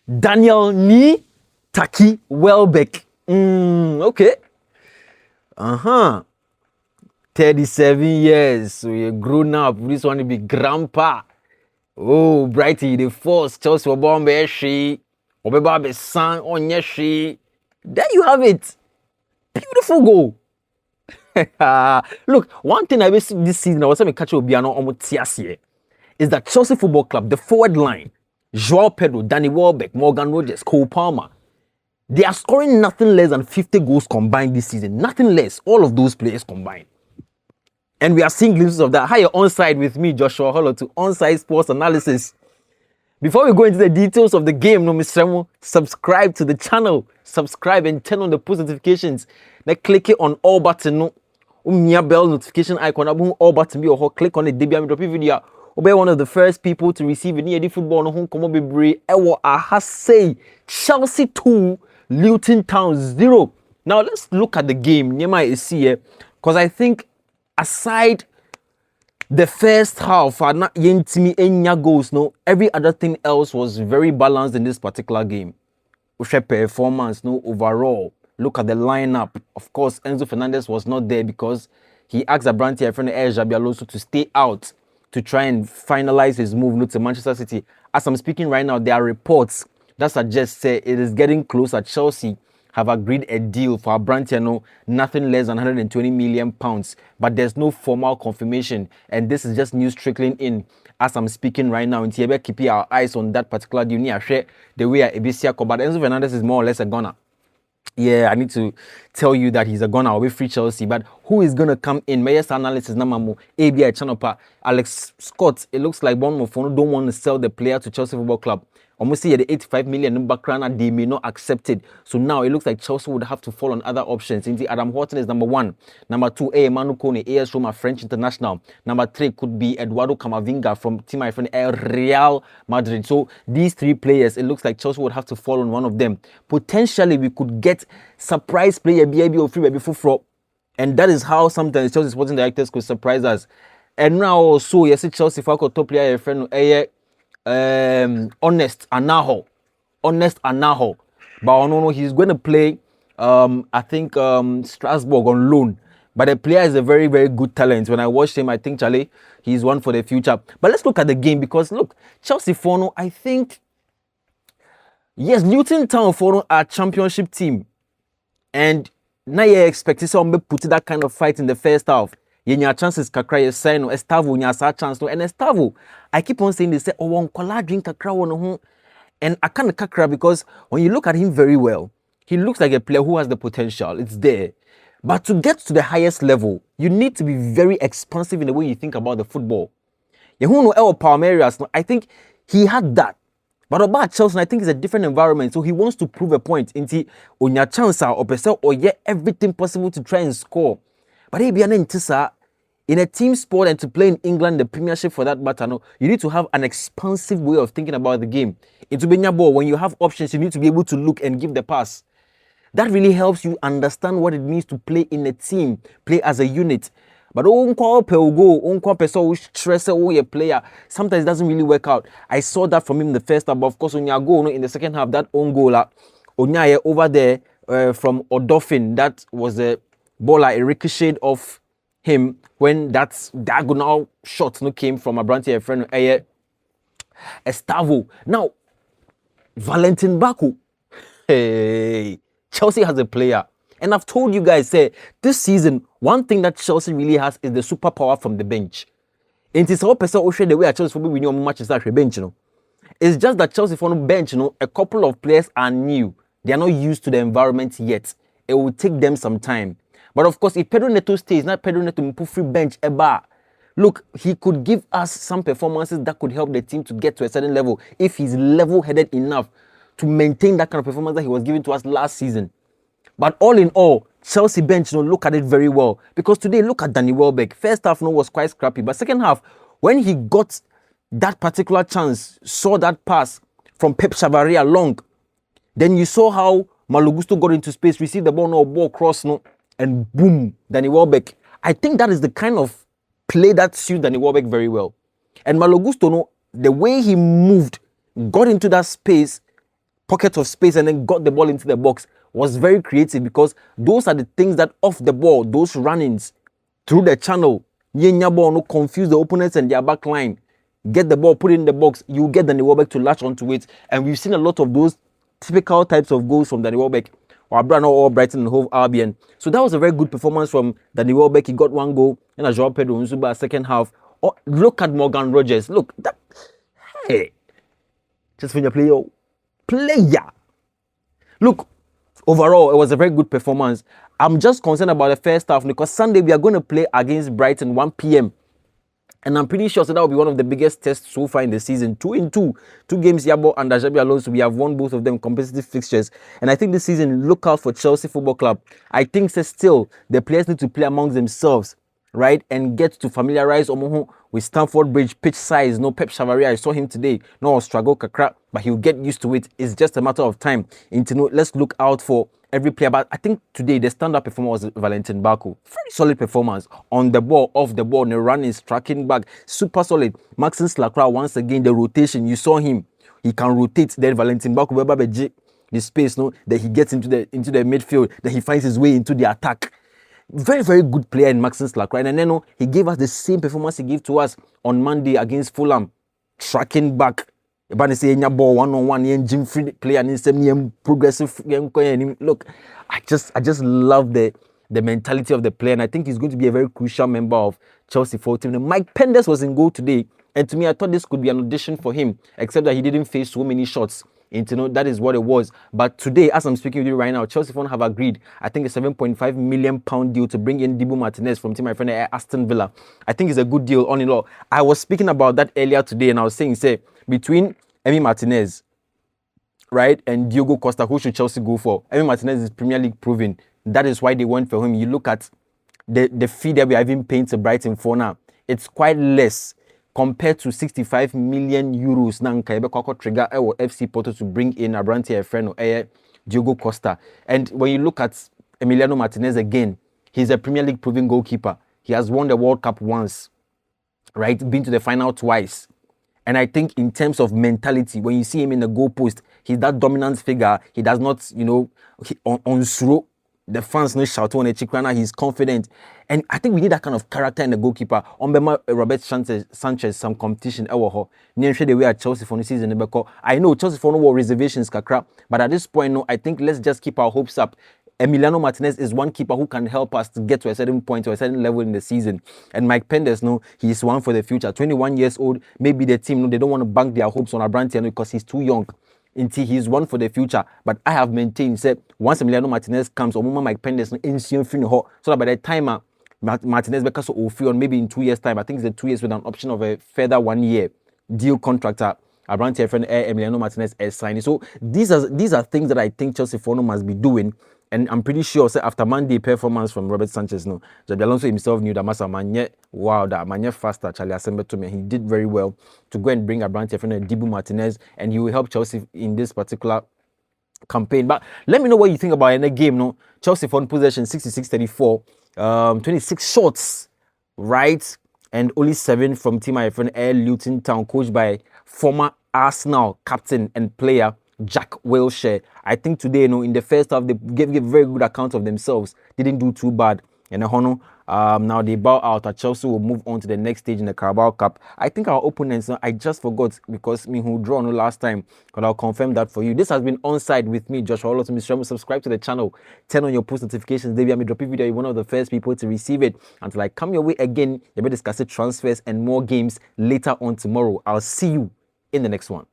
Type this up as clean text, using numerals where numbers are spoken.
Daniel Taki Welbeck. Okay. 37 years. So you're grown up. This one to be grandpa. Oh, Brighty, the first Chelsea were born by she. Obeba son on your she. There you have it. Beautiful goal. Look, one thing I will see this season, I was saying catch Obiano Omotiasie, is that Chelsea Football Club, the forward line, Joao Pedro, Danny Welbeck, Morgan Rogers, Cole Palmer, they are scoring nothing less than 50 goals combined this season. Nothing less. All of those players combined. And we are seeing glimpses of that. Hi, you're onside with me, Joshua jhorlortu ONSIDE Sports Analysis. Before we go into the details of the game, no, Mr. Subscribe to the channel. Subscribe and turn on the post notifications. Then click it on all button. No, bell notification icon. All button be or click on the debut drop video. Be one of the first people to receive any football no home come be brave. Ewo aha say Chelsea 2, Luton Town 0. Now let's look at the game. Nema is here because I think aside the first half, not yentimi enya goals. No, every other thing else was very balanced in this particular game. Performance, no overall. Look at the lineup. Of course, Enzo Fernandez was not there because he asked Abranti friend Jabi Alonso to stay out to try and finalize his move to Manchester City. As I'm speaking right now, there are reports that suggest it is getting closer. Chelsea have agreed a deal for Abranti, nothing less than 120 million pounds, but there's no formal confirmation, and this is just news trickling in as I'm speaking right now. And we keep our eyes on that particular deal. The way Ebisia, but Enzo Fernandez is more or less a gunner. Yeah, I need to tell you that he's a gunner away free Chelsea. But who is going to come in? Mayes analysis, Namamu, ABI channel, Alex Scott. It looks like Bournemouth don't want to sell the player to Chelsea Football Club. Almost see the 85 million background, they may not accept it. So now it looks like Chelsea would have to fall on other options. Indeed, Adam Horton is number 1. Number 2, Manu Kone, AS Roma, French International. Number 3 could be Eduardo Camavinga from team my friend Real Madrid. So these 3 players, it looks like Chelsea would have to fall on one of them. Potentially, we could get surprise player BIB or free before. And that is how sometimes Chelsea sporting directors could surprise us. And now also, yes, Chelsea for top player friend Honest Anaho, but no, he's going to play I think Strasbourg on loan, but the player is a very, very good talent. When I watched him, I think Charlie, he's one for the future. But let's look at the game, because look, Chelsea Fono, I think, yes, Luton Town Fono are a championship team, and now you expect to put that kind of fight in the first half. Your chances kakra ye say no Estavo nya sa chance no, and Estavo, I keep on saying they say oh one kola drink kakra no ho, and I can't kakra because when you look at him very well, he looks like a player who has the potential. It's there, but to get to the highest level, you need to be very expansive in the way you think about the football. You know El Palmeiras, I think he had that. But about Chelsea, I think it's a different environment. So he wants to prove a point into on your chance or yeah, everything possible to try and score. But in a team sport and to play in England, the Premiership for that matter, no, you need to have an expansive way of thinking about the game. Into being ball, when you have options, you need to be able to look and give the pass. That really helps you understand what it means to play in a team, play as a unit. But stress a player, sometimes it doesn't really work out. I saw that from him in the first half, but of course, when you go in the second half, that own goal, over there from Odoffin, that was a ball, a ricochet off him when that diagonal shot came from a branch friend Estavo. Now, Valentin Baku. Hey, Chelsea has a player. And I've told you guys, this season, one thing that Chelsea really has is the superpower from the bench. It is all person who the way Chelsea will win matches at the bench, It's just that Chelsea for the bench, a couple of players are new. They are not used to the environment yet. It will take them some time. But of course, if Pedro Neto stays, not Pedro Neto put free bench look, he could give us some performances that could help the team to get to a certain level if he's level-headed enough to maintain that kind of performance that he was giving to us last season. But all in all, Chelsea bench, look at it very well. Because today, look at Danny Welbeck. First half, was quite scrappy. But second half, when he got that particular chance, saw that pass from Pep Chavaria long, then you saw how Malo Gusto got into space, received the ball, ball cross, and boom, Danny Welbeck. I think that is the kind of play that suits Danny Welbeck very well. And Malo Gusto, the way he moved, got into that space, pocket of space and then got the ball into the box was very creative, because those are the things that off the ball, those run-ins through the channel, ball, no confuse the opponents and their back line, get the ball, put it in the box, you get Danny Welbeck to latch onto it. And we've seen a lot of those typical types of goals from Danny Welbeck, or Brighton and Hove Albion. So that was a very good performance from Danny Welbeck. He got one goal, and as João Pedro Nzuba second half. Oh, look at Morgan Rogers. Look, that, hey, just when you play your player. Look, overall, it was a very good performance. I'm just concerned about the first half, because Sunday we are going to play against Brighton 1 p.m. And I'm pretty sure that will be one of the biggest tests so far in the season. 2-2. 2 games, Yabo and Xabi Alonso. We have won both of them competitive fixtures. And I think this season, look out for Chelsea Football Club. I think still the players need to play amongst themselves, right? And get to familiarize Omoho with Stamford Bridge pitch size. No Pep Chavaria, I saw him today. No struggle kakra, but he'll get used to it. It's just a matter of time. Let's look out for every player. But I think today the stand-up performer was Valentin Baku. Very solid performance on the ball, off the ball, the running, tracking back, super solid. Maxence Lacroix, once again, the rotation, you saw him. He can rotate. Then Valentin Baku, the space, no, that he gets into the midfield, that he finds his way into the attack. Very, very good player in Maxence Lacroix. And then he gave us the same performance he gave to us on Monday against Fulham, tracking back. Say ball one-on-one, gym free player, and progressive. Look, I just love the mentality of the player, and I think he's going to be a very crucial member of Chelsea football team. And Mike Penders was in goal today, and to me, I thought this could be an audition for him, except that he didn't face so many shots. That is what it was. But today, as I'm speaking with you right now, Chelsea fans have agreed, I think, a £7.5 million deal to bring in Dibu Martinez from team my friend Aston Villa. I think it's a good deal on in all. I was speaking about that earlier today, and I was saying, between Emi Martinez, right, and Diogo Costa, who should Chelsea go for? Emi Martinez is Premier League proven. That is why they went for him. You look at the fee that we are even paying to Brighton for now. It's quite less compared to 65 million euros now Kaibe trigger or FC Porto to bring in Abranti Efreno Diogo Costa. And when you look at Emiliano Martinez again, he's a Premier League proven goalkeeper. He has won the World Cup once, right? Been to the final twice. And I think in terms of mentality, when you see him in the goalpost, he's that dominant figure. He does not, on slow. The fans no shout on the Chikrana. He's confident. And I think we need that kind of character in the goalkeeper. On Bema Robert Sanchez, some competition. Near the way at Chelsea for the season. I know Chelsea for no reservations, kakra. But at this point, no, I think let's just keep our hopes up. Emiliano Martinez is one keeper who can help us to get to a certain point or a certain level in the season. And Mike Penders, no, he's one for the future. 21 years old, maybe the team, no, they don't want to bank their hopes on Abrantiano because he's too young. Until he's one for the future. But I have maintained, once Emiliano Martinez comes, or Mike Penders, so that by the time Martinez becomes free on maybe in 2 years' time, I think it's the 2 years with an option of a further 1 year deal contractor. Abranti friend Emiliano Martinez is signing. So these are things that I think Chelsea Fono must be doing. And I'm pretty sure after Monday performance from Robert Sanchez, no, Xabi Alonso himself knew that Masa Manye, wow, that Manye faster, Charlie Asembe to me. He did very well to go and bring Abranti friend Dibu Martinez, and he will help Chelsea in this particular campaign. But let me know what you think about the game. No, Chelsea for possession 66-34, 26 shots, right, and only 7 from team my friend Luton Town, coached by former Arsenal captain and player Jack Wilshere. I think today, in the first half, they gave very good account of themselves. Didn't do too bad. And now they bow out. Chelsea will move on to the next stage in the Carabao Cup. I think our opponents, I just forgot because me who draw last time, but I'll confirm that for you. This has been ONSIDE with me, jhorlortu. Subscribe to the channel, turn on your post notifications. Maybe I may drop a video, you're one of the first people to receive it. Until I come your way again, you'll be discussing transfers and more games later on tomorrow. I'll see you in the next one.